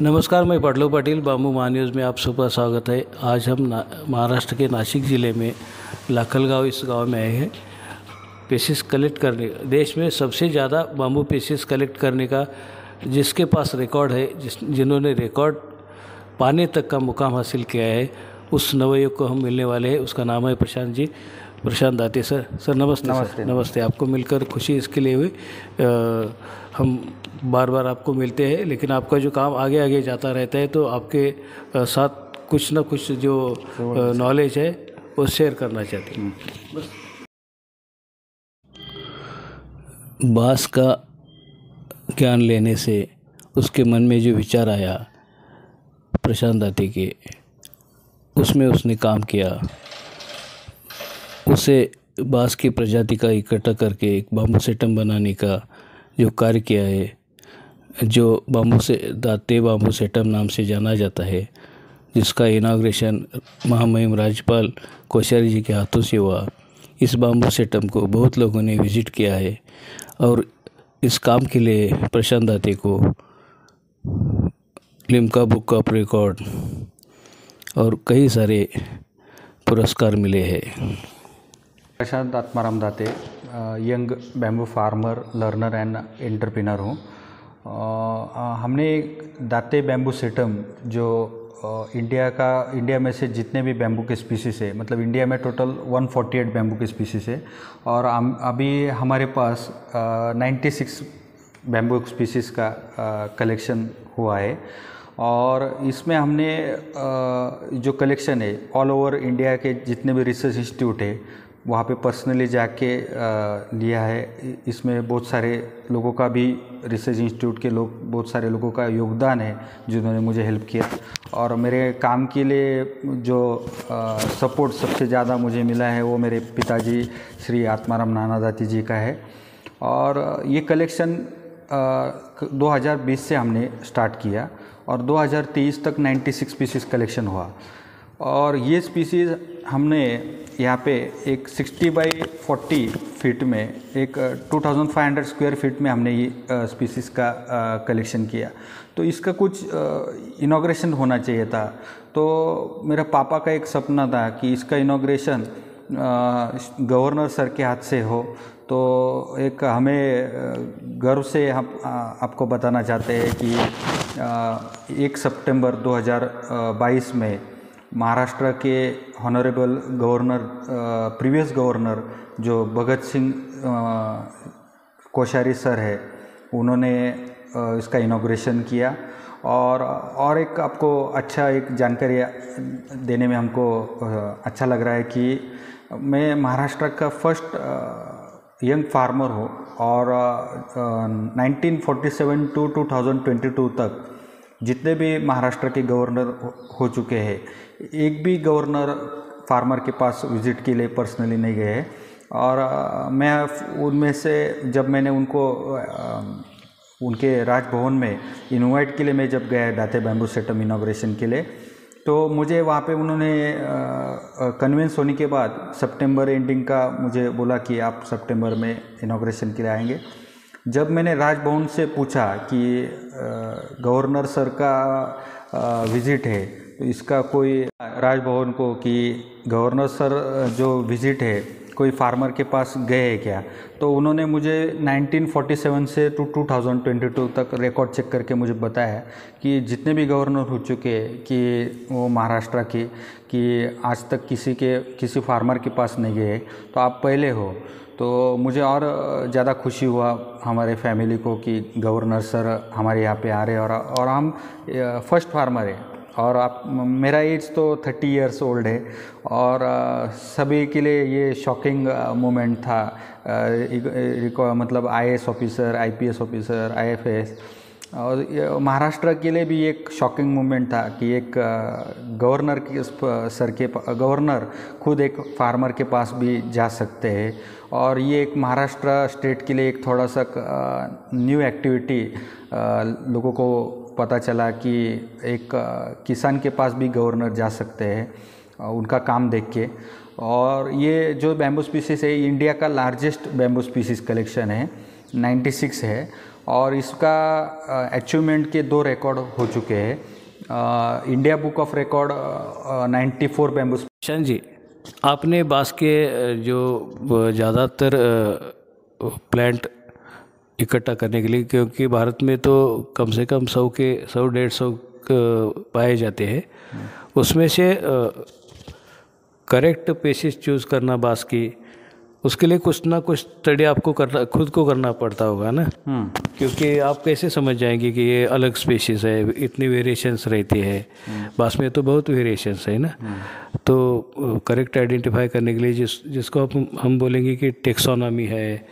नमस्कार, मैं पटलू पाटिल, बाम्बू महान्यूज़ में आप सबका स्वागत है। आज हम महाराष्ट्र के नासिक ज़िले में लाखलगांव इस गांव में आए हैं पीसेस कलेक्ट करने। देश में सबसे ज़्यादा बाम्बू पीसेस कलेक्ट करने का जिसके पास रिकॉर्ड है, जिन्होंने रिकॉर्ड पाने तक का मुकाम हासिल किया है, उस नवयुवक को हम मिलने वाले हैं। उसका नाम है प्रशांत जी, प्रशांत दाते सर। सर नमस्ते। नमस्ते। नमस्ते। आपको मिलकर खुशी इसके लिए हुई। हम बार बार आपको मिलते हैं, लेकिन आपका जो काम आगे आगे जाता रहता है, तो आपके साथ कुछ ना कुछ जो नॉलेज है वो शेयर करना चाहते हैं। बांस का ज्ञान लेने से उसके मन में जो विचार आया प्रशांत दाते के, उसमें उसने काम किया। उसे बांस की प्रजाति का इकट्ठा करके एक बाम्बू सेटम बनाने का जो कार्य किया है, जो दाते बाम्बू सेटम नाम से जाना जाता है, जिसका इनाग्रेशन महामहिम राज्यपाल कोश्यारी जी के हाथों से हुआ। इस बाम्बू सेटम को बहुत लोगों ने विजिट किया है और इस काम के लिए प्रशांत दाते को लिम्का बुक ऑफ रिकॉर्ड और कई सारे पुरस्कार मिले हैं। प्रशांत आत्माराम दाते young bamboo farmer, learner and entrepreneur हूँ। हमने दाते बैम्बू सेटम जो इंडिया में से जितने भी बैम्बू के स्पीसीज़ है, मतलब इंडिया में टोटल 148 बैम्बू के स्पीसीज़ है और अभी हमारे पास 96 बैम्बू स्पीसीज़ का कलेक्शन हुआ है। और इसमें हमने जो कलेक्शन है ऑल ओवर इंडिया के जितने भी रिसर्च इंस्टीट्यूट है वहाँ पे पर्सनली जाके लिया है। इसमें बहुत सारे लोगों का भी, रिसर्च इंस्टीट्यूट के बहुत सारे लोगों का योगदान है जिन्होंने मुझे हेल्प किया। और मेरे काम के लिए जो सपोर्ट सबसे ज़्यादा मुझे मिला है वो मेरे पिताजी श्री आत्माराम नाना दाते जी का है। और ये कलेक्शन 2020 से हमने स्टार्ट किया और 2023 तक 96 पीसेस कलेक्शन हुआ। और ये स्पीसीज़ हमने यहाँ पे एक 60 बाई 40 फीट में एक 2500 स्क्वायर फीट में हमने ये स्पीसीज़ का कलेक्शन किया। तो इसका कुछ इनॉग्रेशन होना चाहिए था। तो मेरा पापा का एक सपना था कि इसका इनॉग्रेशन गवर्नर सर के हाथ से हो। तो एक हमें गर्व से हम आपको बताना चाहते हैं कि 1 सितंबर 2022 में महाराष्ट्र के ऑनरेबल गवर्नर, प्रीवियस गवर्नर जो भगत सिंह कोश्यारी सर है, उन्होंने इसका इनॉग्रेशन किया। और एक आपको अच्छा एक जानकारी देने में हमको अच्छा लग रहा है कि मैं महाराष्ट्र का फर्स्ट यंग फार्मर हूँ और 1947 टू 2022 तक जितने भी महाराष्ट्र के गवर्नर हो चुके हैं, एक भी गवर्नर फार्मर के पास विज़िट के लिए पर्सनली नहीं गए हैं। और मैं उनमें से जब मैंने उनको उनके राजभवन में इनवाइट के लिए मैं जब गया दाते बैम्बू सेटम इनॉग्रेशन के लिए, तो मुझे वहाँ पे उन्होंने कन्विंस होने के बाद सितंबर एंडिंग का मुझे बोला कि आप सितंबर में इनॉग्रेशन के लिए आएंगे। जब मैंने राजभवन से पूछा कि गवर्नर सर का विज़िट है, तो इसका कोई राजभवन को कि गवर्नर सर जो विज़िट है कोई फार्मर के पास गए हैं क्या, तो उन्होंने मुझे 1947 से 2022 तक रिकॉर्ड चेक करके मुझे बताया कि जितने भी गवर्नर हो चुके हैं कि वो महाराष्ट्र के, कि आज तक किसी फार्मर के पास नहीं गए, तो आप पहले हो। तो मुझे और ज़्यादा खुशी हुआ हमारे फैमिली को कि गवर्नर सर हमारे यहाँ पे आ रहे हैं और हम फर्स्ट फार्मर है। और मेरा एज तो 30 इयर्स ओल्ड है और सभी के लिए ये शॉकिंग मोमेंट था। मतलब IAS officer, IPS officer, IFS, और महाराष्ट्र के लिए भी एक शॉकिंग मोमेंट था कि एक गवर्नर खुद एक फार्मर के पास भी जा सकते हैं। और ये एक महाराष्ट्र स्टेट के लिए एक थोड़ा सा न्यू एक्टिविटी लोगों को पता चला कि एक किसान के पास भी गवर्नर जा सकते हैं उनका काम देख के। और ये जो बैम्बू स्पीसीज़ है, इंडिया का लार्जेस्ट बैम्बू स्पीसीज़ कलेक्शन है 96 है और इसका अचीवमेंट के 2 रिकॉर्ड हो चुके हैं। India book of record 94 bamboo. शन जी, आपने बांस के जो ज़्यादातर प्लांट इकट्ठा करने के लिए, क्योंकि भारत में तो कम से कम 100-150 पाए जाते हैं, उसमें से करेक्ट पेसिस चूज़ करना बांस की, उसके लिए कुछ ना कुछ स्टडी आपको खुद को करना पड़ता होगा ना। क्योंकि आप कैसे समझ जाएंगे कि ये अलग स्पीशीज़ है, इतनी वेरिएशंस रहती है। बांस में तो बहुत वेरिएशंस है ना। तो करेक्ट आइडेंटिफाई करने के लिए जिसको हम बोलेंगे कि टेक्सोनॉमी है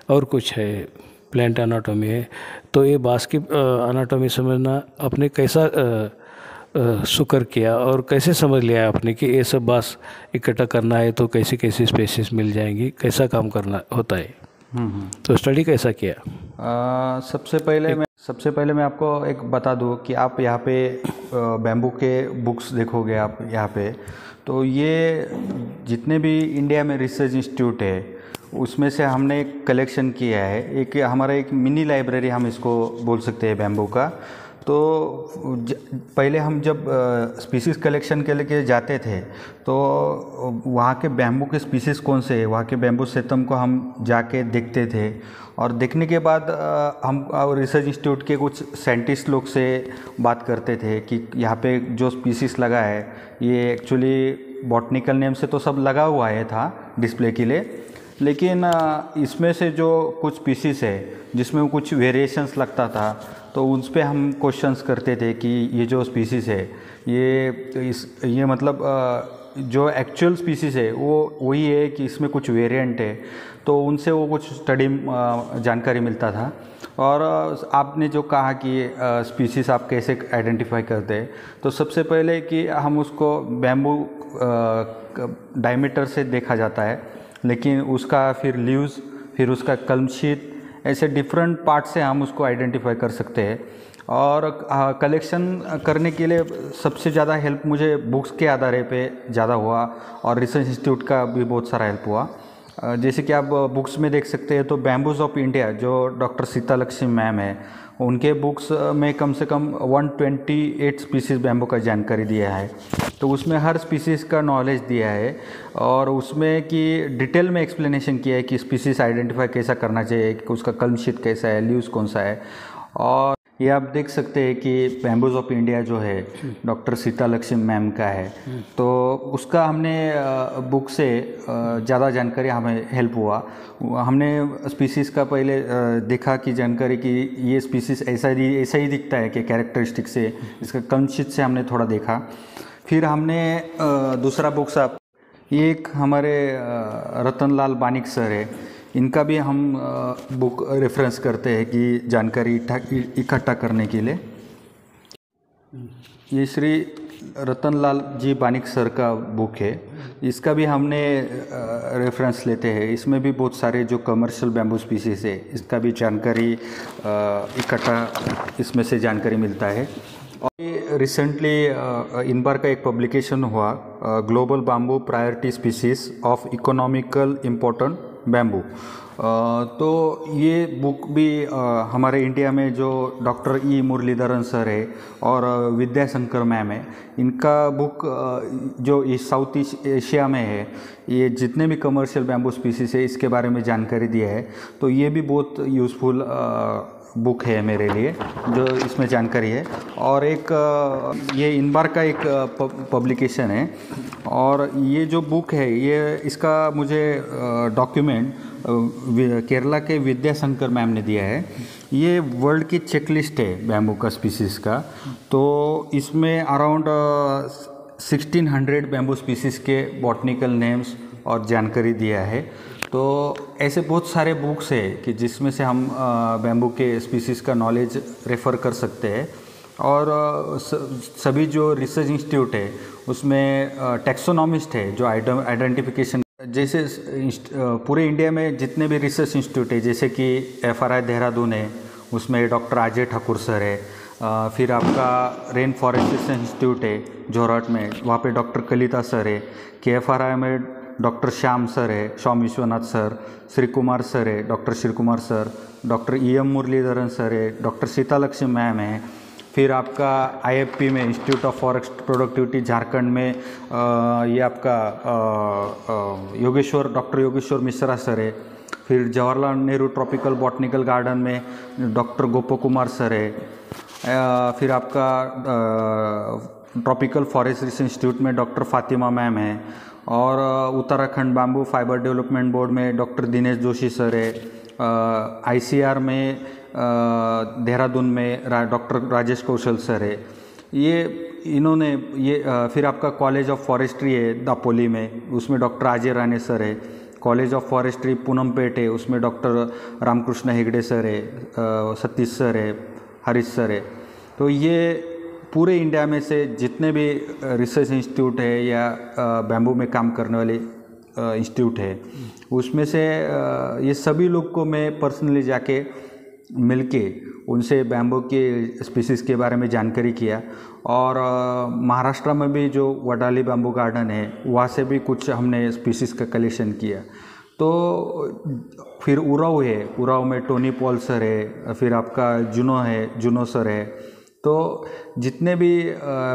और कुछ है, प्लांट एनाटॉमी है, तो ये बांस की एनाटॉमी समझना आपने कैसा शुक्र किया और कैसे समझ लिया आपने कि ये सब बांस इकट्ठा करना है तो कैसी कैसी स्पेसीज मिल जाएंगी, कैसा काम करना होता है? तो स्टडी कैसा किया? सबसे पहले मैं आपको एक बता दूं कि आप यहाँ पे बैम्बू के बुक्स देखोगे आप यहाँ पे, तो ये जितने भी इंडिया में रिसर्च इंस्टीट्यूट है उसमें से हमने एक कलेक्शन किया है। एक हमारा एक मिनी लाइब्रेरी हम इसको बोल सकते हैं बैम्बू का। तो पहले हम जब स्पीसीज़ कलेक्शन के लिए जाते थे तो वहाँ के बैम्बू के स्पीसीज़ कौन से है, वहाँ के बैम्बू सेतम को हम जाके देखते थे और देखने के बाद हम रिसर्च इंस्टीट्यूट के कुछ साइंटिस्ट लोग से बात करते थे कि यहाँ पे जो स्पीसीज़ लगा है ये एक्चुअली बॉटनिकल नेम से तो सब लगा हुआ है था डिस्प्ले के लिए, लेकिन इसमें से जो कुछ स्पीसीज़ है जिसमें कुछ वेरिएशंस लगता था तो उस पर हम क्वेश्चंस करते थे कि ये जो स्पीसीज़ है ये मतलब जो एक्चुअल स्पीसीज़ है वो वही है कि इसमें कुछ वेरिएंट है, तो उनसे वो कुछ स्टडी जानकारी मिलता था। और आपने जो कहा कि स्पीसीज़ आप कैसे आइडेंटिफाई करते हैं, तो सबसे पहले कि हम उसको बैम्बू डायमीटर से देखा जाता है, लेकिन उसका फिर लीव्स, फिर उसका कलम शीट, ऐसे डिफरेंट पार्ट से हम उसको आइडेंटिफाई कर सकते हैं। और कलेक्शन करने के लिए सबसे ज़्यादा हेल्प मुझे बुक्स के आधार पे ज़्यादा हुआ और रिसर्च इंस्टीट्यूट का भी बहुत सारा हेल्प हुआ। जैसे कि आप बुक्स में देख सकते हैं तो बैम्बूज ऑफ इंडिया जो डॉक्टर सीतालक्ष्मी मैम है, उनके बुक्स में कम से कम 128 स्पीसीज़ बैम्बू का जानकारी दिया है। तो उसमें हर स्पीसीज़ का नॉलेज दिया है और उसमें कि डिटेल में एक्सप्लेनेशन किया है कि स्पीसीज़ आइडेंटिफाई कैसा करना चाहिए, कि उसका कलम शीट कैसा है, लीव्स कौन सा है। और ये आप देख सकते हैं कि बैम्बूज ऑफ इंडिया जो है डॉक्टर सीतालक्ष्मी मैम का है, तो उसका हमने बुक से ज़्यादा जानकारी हमें हेल्प हुआ। हमने स्पीसीज़ का पहले देखा कि जानकारी कि ये स्पीसीज़ ऐसा ही दिखता है कि कैरेक्टरिस्टिक से, इसका कलम शीट से हमने थोड़ा देखा। फिर हमने दूसरा बुक्स आप, ये एक हमारे रतनलाल बानिक सर है, इनका भी हम बुक रेफरेंस करते हैं कि जानकारी इकट्ठा करने के लिए। ये श्री रतनलाल जी बानिक सर का बुक है, इसका भी हमने रेफरेंस लेते हैं। इसमें भी बहुत सारे जो कमर्शियल बैम्बू स्पीसीज़ है इसका भी जानकारी इकट्ठा इसमें से जानकारी मिलता है। और रिसेंटली इन बार का एक पब्लिकेशन हुआ, global bamboo priority species of economical important bamboo. तो ये बुक भी हमारे इंडिया में जो डॉक्टर ई मुरलीधरन सर है और विद्याशंकर मैम है, इनका बुक जो इस साउथ ईस्ट एशिया में है, ये जितने भी कमर्शियल बैम्बू स्पीसीज़ है इसके बारे में जानकारी दिया है। तो ये भी बहुत यूज़फुल बुक है मेरे लिए, जो इसमें जानकारी है। और एक ये इन बार का एक पब्लिकेशन है, और ये जो बुक है ये इसका मुझे डॉक्यूमेंट केरला के विद्याशंकर मैम ने दिया है। ये वर्ल्ड की चेकलिस्ट है बैम्बू का स्पीसीज़ का, तो इसमें अराउंड 1600 बैम्बू स्पीसीज़ के बॉटनिकल नेम्स और जानकारी दिया है। तो ऐसे बहुत सारे बुक्स है कि जिसमें से हम बैम्बू के स्पीसीज़ का नॉलेज रेफ़र कर सकते हैं। और सभी जो रिसर्च इंस्टीट्यूट है उसमें टैक्सोनॉमिस्ट है जो आइडेंटिफिकेशन, जैसे पूरे इंडिया में जितने भी रिसर्च इंस्टीट्यूट है, जैसे कि FRI देहरादून है, उसमें डॉक्टर अजय ठाकुर सर है। फिर आपका रेन फॉरेस्ट इंस्टीट्यूट है जोरहट में, वहाँ पे डॉक्टर कलिता सर है। KFRI में डॉक्टर श्याम सर है, श्याम विश्वनाथ सर, श्री कुमार सर है, doctor Shri Kumar sir, doctor EM Muralidharan sir है, डॉक्टर सीतालक्ष्मी मैम है। फिर आपका IFP में institute of forest productivity Jharkhand में ये आपका डॉक्टर योगेश्वर मिश्रा सर है। फिर Jawaharlal Nehru tropical botanical garden में डॉक्टर गोपो कुमार सर है। फिर आपका ट्रॉपिकल फॉरेस्ट रिसर्च इंस्टीट्यूट में डॉक्टर फातिमा मैम है। और Uttarakhand bamboo fibre development board में डॉक्टर दिनेश जोशी सर है। ICR में देहरादून में डॉक्टर राजेश कौशल सर है। फिर आपका कॉलेज ऑफ फॉरेस्ट्री है दापोली में, उसमें डॉक्टर अजय राणे सर है। कॉलेज ऑफ फॉरेस्ट्री पूनमपेट है, उसमें डॉक्टर रामकृष्ण हेगड़े सर है, सतीश सर है, हरीश सर है। तो ये पूरे इंडिया में से जितने भी रिसर्च इंस्टीट्यूट है या बैम्बू में काम करने वाले इंस्टीट्यूट है, उसमें से ये सभी लोग को मैं पर्सनली जाके मिलके उनसे बैम्बू के स्पीसीज़ के बारे में जानकारी किया। और महाराष्ट्र में भी जो वडाली बैम्बू गार्डन है, वहाँ से भी कुछ हमने स्पीसीज़ का कलेक्शन किया। तो फिर उराव में टोनी पॉल सर है, फिर आपका जुनो सर है। तो जितने भी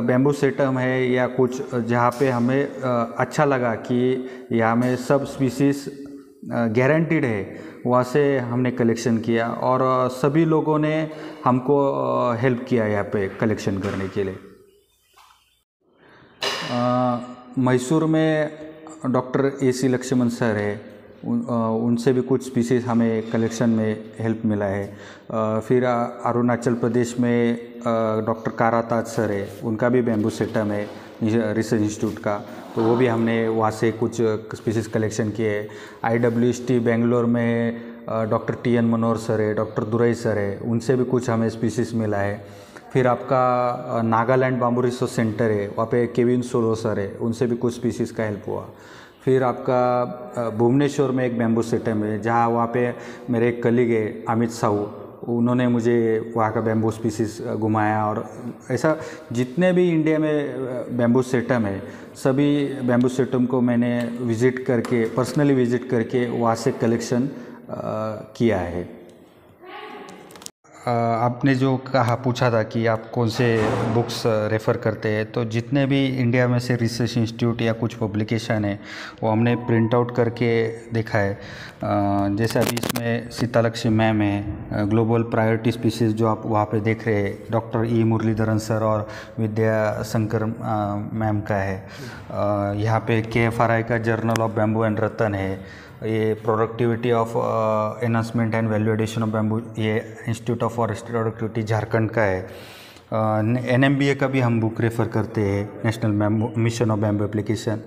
बैम्बू सेटम है या कुछ जहाँ पे हमें अच्छा लगा कि यहाँ में सब स्पीसीज़ गारंटीड है, वहाँ से हमने कलेक्शन किया और सभी लोगों ने हमको हेल्प किया यहाँ पे कलेक्शन करने के लिए। मैसूर में डॉक्टर AC लक्ष्मण सर है, उनसे भी कुछ स्पीसीज़ हमें कलेक्शन में हेल्प मिला है। फिर अरुणाचल प्रदेश में डॉक्टर काराताज सर है, उनका भी बैम्बू सेटम है रिसर्च इंस्टीट्यूट का, तो वो भी हमने वहाँ से कुछ स्पीसीज़ कलेक्शन किए है। IWST बेंगलोर में डॉक्टर TN मनोहर सर है, डॉक्टर दुरई सर है, उनसे भी कुछ हमें स्पीसीज़ मिला है। फिर आपका नागालैंड बैम्बू रिसर्च सेंटर है, वहाँ पे केविन सोलो सर है, उनसे भी कुछ स्पीसीज़ का हेल्प हुआ। फिर आपका भुवनेश्वर में एक बैम्बू सेटम है, जहाँ वहाँ पे मेरे एक कलीग है अमित साहू, उन्होंने मुझे वहाँ का बैम्बू स्पीसीज़ घुमाया। और ऐसा जितने भी इंडिया में बैम्बू सेटम है, सभी बैम्बू सेटम को मैंने पर्सनली विज़िट करके वहाँ से कलेक्शन किया है। आपने जो पूछा था कि आप कौन से बुक्स रेफ़र करते हैं, तो जितने भी इंडिया में से रिसर्च इंस्टीट्यूट या कुछ पब्लिकेशन है, वो हमने प्रिंट आउट करके देखा है। जैसे अभी इसमें सीतालक्ष्मी मैम है, ग्लोबल प्रायोरिटी स्पीसीज़ जो आप वहाँ पे देख रहे हैं, डॉक्टर E मुरलीधरन सर और विद्या शंकर मैम का है। यहाँ पे KFRI का journal of bamboo and rattan है। ये productivity of enhancement and value addition of bamboo, ये institute of forest productivity Jharkhand का है। NMBA का भी हम बुक रेफ़र करते हैं, national mission of bamboo application.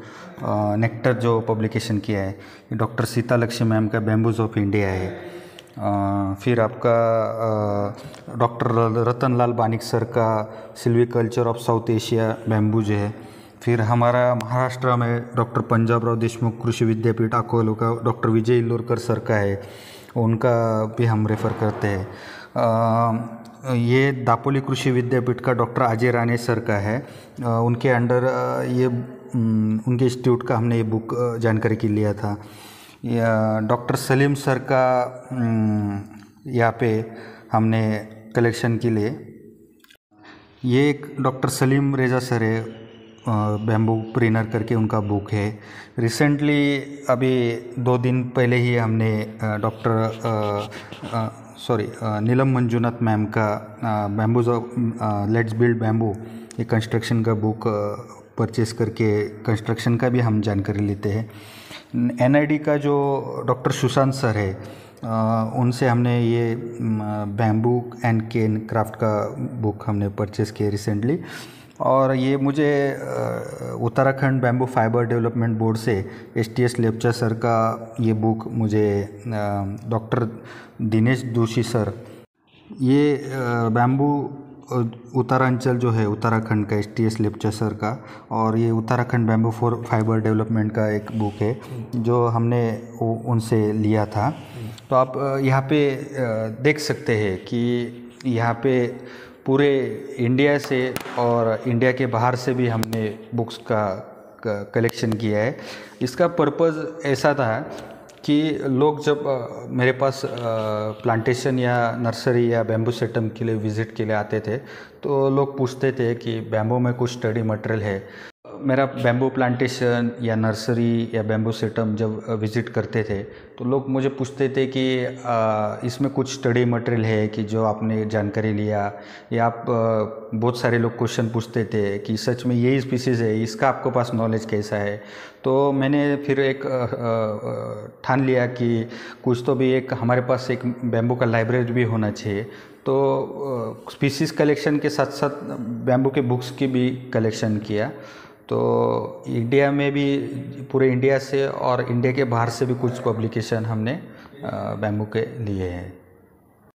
Nectar जो पब्लिकेशन किया है, डॉक्टर सीतालक्ष्मी मैम का बैम्बूज ऑफ इंडिया है। फिर आपका डॉक्टर रतनलाल बानिक सर का silviculture of south Asia bamboos है। फिर हमारा महाराष्ट्र में डॉक्टर पंजाबराव देशमुख कृषि विद्यापीठ अकोला का डॉक्टर विजय इल्लोरकर सर का है, उनका भी हम रेफ़र करते हैं। ये दापोली कृषि विद्यापीठ का डॉक्टर अजय राणे सर का है, उनके अंडर उनके इंस्टीट्यूट का हमने ये बुक जानकारी के लिया था। डॉक्टर सलीम सर का यहाँ पे हमने कलेक्शन के लिए, ये एक डॉक्टर सलीम रेजा सर है, बैम्बू प्रिनर करके उनका बुक है। रिसेंटली अभी 2 दिन पहले ही हमने नीलम मंजुनाथ मैम का bamboos of let's build bamboo, ये कंस्ट्रक्शन का बुक परचेस करके कंस्ट्रक्शन का भी हम जानकारी लेते हैं। NID का जो डॉक्टर सुशांत सर है, उनसे हमने ये बैम्बू एंड केन क्राफ्ट का बुक हमने परचेस किया रिसेंटली। और ये मुझे Uttarakhand bamboo fibre development board से STS लेप्चा सर का ये बुक मुझे डॉक्टर दिनेश जोशी सर, ये बैम्बू उत्तरांचल जो है उत्तराखंड का STS लेप्चा सर का, और ये Uttarakhand bamboo for fibre development का एक बुक है जो हमने उनसे लिया था। तो आप यहाँ पे देख सकते हैं कि यहाँ पे पूरे इंडिया से और इंडिया के बाहर से भी हमने बुक्स का कलेक्शन किया है। इसका पर्पज़ ऐसा था कि लोग जब मेरे पास प्लांटेशन या नर्सरी या बैम्बू सेटम के लिए विज़िट के लिए आते थे तो लोग पूछते थे कि बैम्बू में कुछ स्टडी मटेरियल है। मेरा बैम्बू प्लांटेशन या नर्सरी या बैम्बू सेटम जब विज़िट करते थे तो लोग मुझे पूछते थे कि इसमें कुछ स्टडी मटेरियल है कि जो आपने जानकारी लिया, या आप बहुत सारे लोग क्वेश्चन पूछते थे कि सच में यही स्पीसीज़ है, इसका आपके पास नॉलेज कैसा है। तो मैंने फिर एक ठान लिया कि कुछ तो भी एक हमारे पास एक बैम्बू का लाइब्रेरी भी होना चाहिए। तो स्पीसीज़ कलेक्शन के साथ साथ बैम्बू के बुक्स की भी कलेक्शन किया। तो इंडिया में भी, पूरे इंडिया से और इंडिया के बाहर से भी कुछ पब्लिकेशन हमने बैम्बू के लिए हैं।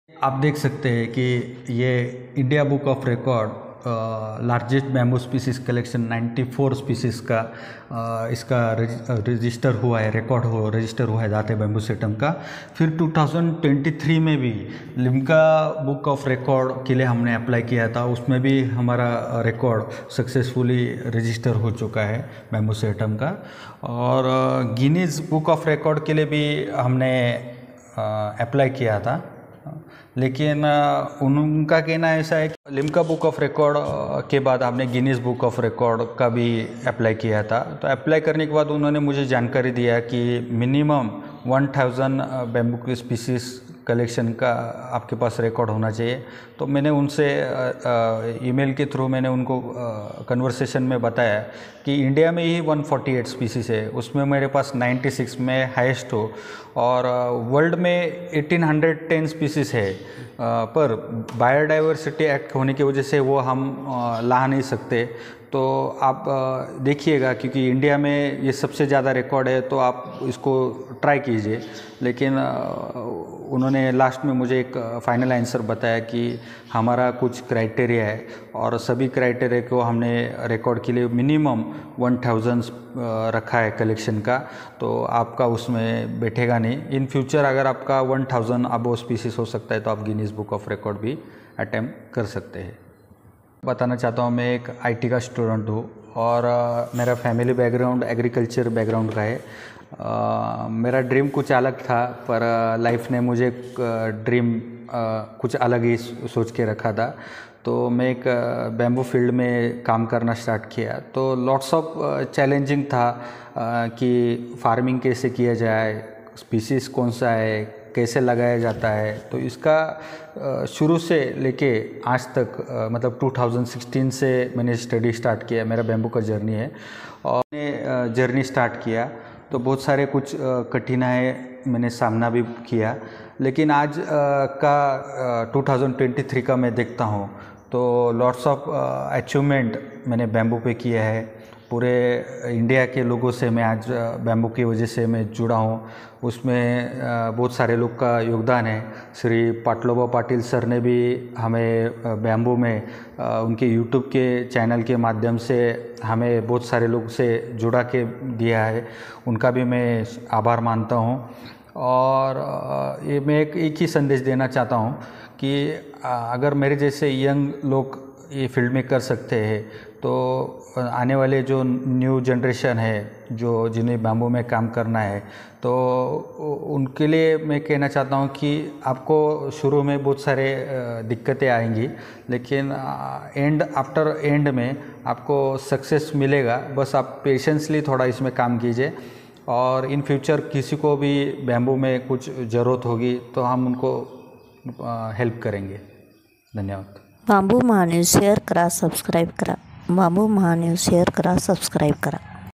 आप देख सकते हैं कि ये India book of record largest bamboo species collection 94 species का इसका रजिस्टर हुआ है, रजिस्टर हुआ है दाते बैम्बू सेटम का। फिर 2023 में भी लिम्का बुक ऑफ रिकॉर्ड के लिए हमने अप्लाई किया था, उसमें भी हमारा रिकॉर्ड सक्सेसफुली रजिस्टर हो चुका है बैम्बू सेटम का। और गिनीज बुक ऑफ रिकॉर्ड के लिए भी हमने अप्लाई किया था, लेकिन उनका कहना ऐसा है कि लिम्का बुक ऑफ रिकॉर्ड के बाद आपने गिनीज बुक ऑफ रिकॉर्ड का भी अप्लाई किया था। तो अप्लाई करने के बाद उन्होंने मुझे जानकारी दिया कि मिनिमम 1000 बैम्बू की स्पीसीज़ कलेक्शन का आपके पास रिकॉर्ड होना चाहिए। तो मैंने उनसे ईमेल के थ्रू मैंने उनको कन्वर्सेशन में बताया कि इंडिया में ही 148 स्पीसीज़ है, उसमें मेरे पास 96 में हाईएस्ट हो, और वर्ल्ड में 1810 स्पीसीज़ है, पर बायोडाइवर्सिटी एक्ट होने की वजह से वो हम ला नहीं सकते। तो आप देखिएगा, क्योंकि इंडिया में ये सबसे ज़्यादा रिकॉर्ड है, तो आप इसको ट्राई कीजिए। लेकिन उन्होंने लास्ट में मुझे एक फाइनल आंसर बताया कि हमारा कुछ क्राइटेरिया है और सभी क्राइटेरिया को हमने रिकॉर्ड के लिए मिनिमम 1000 रखा है कलेक्शन का, तो आपका उसमें बैठेगा नहीं। इन फ्यूचर अगर आपका 1000 अबव स्पीसीज़ हो सकता है तो आप गिनीज बुक ऑफ रिकॉर्ड भी अटेम्प्ट कर सकते हैं। बताना चाहता हूँ, मैं एक आईटी का स्टूडेंट हूँ और मेरा फैमिली बैकग्राउंड एग्रीकल्चर बैकग्राउंड का है। मेरा ड्रीम कुछ अलग था, पर लाइफ ने मुझे ड्रीम कुछ अलग ही सोच के रखा था। तो मैं एक बैम्बू फील्ड में काम करना स्टार्ट किया। तो लॉट्स ऑफ चैलेंजिंग था कि फार्मिंग कैसे किया जाए, स्पीसीज़ कौन सा है, कैसे लगाया जाता है। तो इसका शुरू से लेके आज तक मतलब 2016 से मैंने स्टडी स्टार्ट किया। मेरा बैम्बू का जर्नी है और मैंने जर्नी स्टार्ट किया तो बहुत सारे कुछ कठिनाई मैंने सामना भी किया, लेकिन आज का 2023 का मैं देखता हूँ तो लॉट्स ऑफ अचीवमेंट मैंने बैम्बू पे किया है। पूरे इंडिया के लोगों से मैं आज बैम्बू की वजह से मैं जुड़ा हूँ, उसमें बहुत सारे लोग का योगदान है। श्री पाटलोबा पाटिल सर ने भी हमें बैम्बू में उनके यूट्यूब के चैनल के माध्यम से हमें बहुत सारे लोग से जुड़ा के दिया है, उनका भी मैं आभार मानता हूँ। और ये मैं एक ही संदेश देना चाहता हूँ कि अगर मेरे जैसे यंग लोग ये फील्ड में कर सकते हैं तो आने वाले जो न्यू जनरेशन है, जो जिन्हें बैम्बू में काम करना है, तो उनके लिए मैं कहना चाहता हूँ कि आपको शुरू में बहुत सारे दिक्कतें आएंगी, लेकिन आफ्टर एंड में आपको सक्सेस मिलेगा। बस आप पेशेंसली थोड़ा इसमें काम कीजिए और इन फ्यूचर किसी को भी बैम्बू में कुछ ज़रूरत होगी तो हम उनको हेल्प करेंगे। धन्यवाद। बांबू महान्यूज शेअर करा, सबस्क्राईब करा। बांबू महान्यूज शेअर करा, सबस्क्राईब करा।